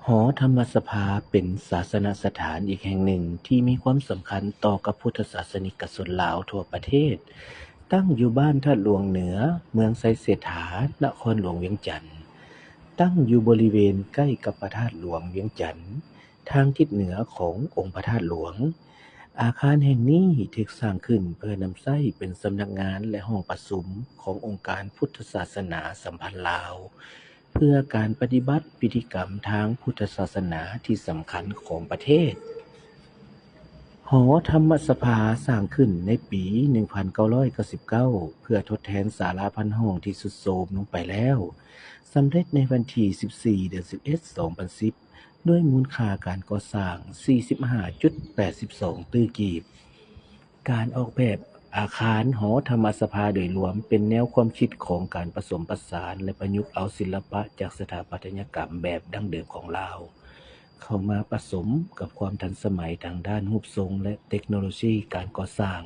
หอธรรมสภาเป็นศาสนสถานอีกแห่งหนึ่งที่มีความสำคัญต่อกับพุทธศาสนิกชนลาวทั่วประเทศ ตั้งอยู่บ้านธาตุหลวงเหนือ เมืองไสเสถา นครหลวงเวียงจันทน์ ตั้งอยู่บริเวณใกล้กับพระธาตุหลวงเวียงจันทน์ทางทิศเหนือขององค์พระธาตุหลวง อาคารแห่งนี้ถูกสร้างขึ้นเพื่อนำใช้เป็นสำนักงานและห้องประชุมขององค์การพุทธศาสนาสัมพันธ์ลาว เพื่อการปฏิบัติพิธีกรรมทางพุทธศาสนาที่สำคัญของประเทศ หอธรรมสภาสร้างขึ้นในปี 1999 เพื่อทดแทนศาลาพันห้องที่ทรุดโทรมลงไปแล้ว สำเร็จในวันที่ 14 เดือน 11 2010 ด้วยมูลค่าการก่อสร้าง 45.82 ตื้อกีบ การออกแบบอาคารหอธรรมสภาโดยรวมเป็นแนวความคิดของการผสมผสานและประยุกต์เอาศิลปะจากสถาปัตยกรรมแบบดั้งเดิมของลาว เข้ามาผสมกับความทันสมัยทางด้านรูปทรงและเทคโนโลยีการก่อสร้าง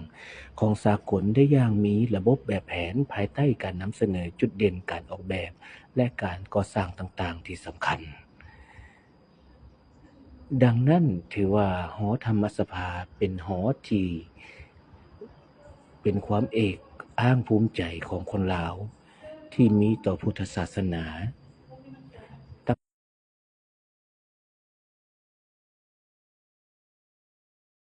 ของสากลได้อย่างมีระบบแบบแผนภายใต้การนำเสนอจุดเด่นการออกแบบและการก่อสร้างต่างๆที่สำคัญ ดังนั้นถือว่าหอธรรมสภาเป็นหอที่เป็นความเอกอ้างภูมิใจของคนลาวที่มีต่อพุทธศาสนา